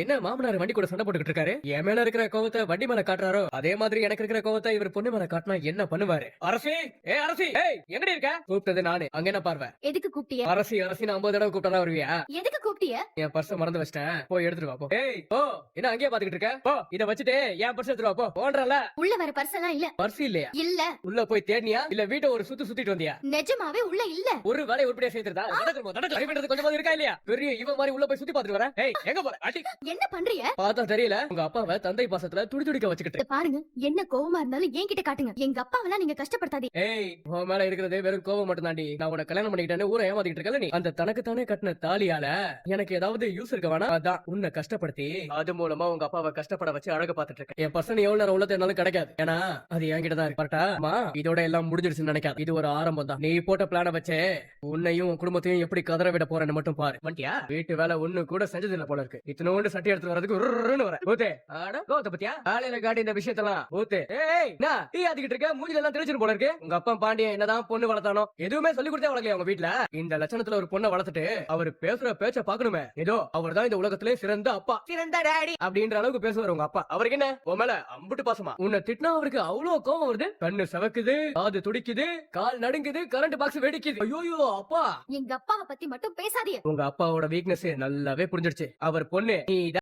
என்ன மாமனார் வண்டி கூட சண்டை போட்டுக்கிட்டு இருக்காரு? என் மேல இருக்கிற கோவத்தை வண்டி மேல காட்டுறாரோ அதே மாதிரி எனக்கு இருக்கிற கோவத்தை இவர் பொண்ணு மேல காட்டினா என்ன பண்ணுவாரு? அரசி, அரசி, எங்கடி இருக்க? கூப்பிட்டது நானு, அங்க என்ன பார்வை? எதுக்கு கூப்பிட்டிய? அரசி அரசி 50 தடவை கூப்பிட்டா வருவியா? எதுக்கு கூப்பிட்டிய? என் பர்ஸ் மறந்து வச்சிட்டேன், போய் எடுத்துட்டு வா போ. ஓ என்ன அங்கேயே பாத்துக்கிட்டு இருக்க? போ இத வச்சுட்டு என் பர்ஸ் எடுத்துட்டு வா போ. போன்றல உள்ள வர பர்ஸ் எல்லாம் இல்ல. பர்ஸ் இல்லையா? இல்ல. உள்ள போய் தேடினியா இல்ல வீட்டை ஒரு சுத்திட்டு வந்தியா? நிஜமாவே உள்ள இல்ல. ஒரு வேலை உருப்படியா செய்யறதா? நடக்கிறது கொஞ்சமாவது இருக்கா இல்லையா? பெரிய இவன் மாதிரி உள்ள போய் சுத்தி பாத்துட்டு வர. எங்க போற? அடி. என்ன பண்றீங்க? பார்த்தா தெரியல உங்க அப்பாவை தந்தை பாசத்துல துடிக்க வச்சுக்கிட்டு. பாருங்க, என்ன கோவமா இருந்தாலும் என்கிட்ட காட்டுங்க. எங்க அப்பாவெல்லாம் நீங்க கஷ்டப்படுத்தாதீங்க. உன் மேல இருக்கிறதே வெறும் கோவம் மட்டும் தாண்டி. நான் உன கல்யாணம் பண்ணிக்கிட்டேன்னு ஊரை ஏமாத்திட்டு இருக்கல நீ. அந்த தனக்கு தானே கட்டின தாலியால எனக்கு ஏதாவது யூஸ் இருக்க வேணா, அதான் உன்னை கஷ்டப்படுத்தி அது மூலமா உங்க அப்பாவை கஷ்டப்பட வச்சு அழக பாத்துட்டு இருக்கேன். என் பர்சன் எவ்வளவு நேரம் உள்ள தேடினாலும் கிடைக்காது. ஏன்னா அது என்கிட்ட தான் இருக்கு. இதோட எல்லாம் முடிஞ்சிருச்சுன்னு நினைக்காது. இது ஒரு ஆரம்பம் தான். நீ போட்ட பிளான வச்சே உன்னையும் குடும்பத்தையும் எப்படி கதற விட போறேன்னு மட்டும் பாரு. வண்டியா வீட்டு வேலை ஒண்ணு கூட செஞ்சது இல்ல போல இருக்கு. இத்தனோண்டு சட்டி எடுத்து வரதுக்கு காலையில காட்டி இந்த விஷயத்தெல்லாம் டீ ஆத்திக்கிட்டு இருக்க. மூஞ்சில எல்லாம் தெரிஞ்சிரு போல இருக்கு. உங்க அப்பா பாண்டியன் என்னதான் பொண்ணு வளர்த்தானோ எதுவுமே சொல்லி கொடுத்தே வளர்க்கல உங்க வீட்டுல. இந்த லட்சணத்துல ஒரு பொண்ணை வளர்த்துட்டு அவர் பேசுற பேச்ச பாக்கணுமே. ஏதோ அவர் தான் இந்த உலகத்திலே சிறந்த அப்பா, சிறந்த டாடி அப்படின்ற அளவுக்கு பேசுவார் உங்க அப்பா. அவருக்கு என்ன உன் மேல அம்புட்டு பாசமா? உன்னை திட்டினா அவருக்கு அவ்வளவு கோவம் வருது. கண்ணு செவக்குது, காது துடிக்குது, கால் நடுங்குது, கரண்ட் பாக்ஸ் வெடிக்குது. ஐயோ அப்பா, எங்க அப்பாவை பத்தி மட்டும் பேசாதீங்க. உங்க அப்பாவோட வீக்னஸ் நல்லாவே புரிஞ்சிடுச்சு. அவர் பொண்ணு நீ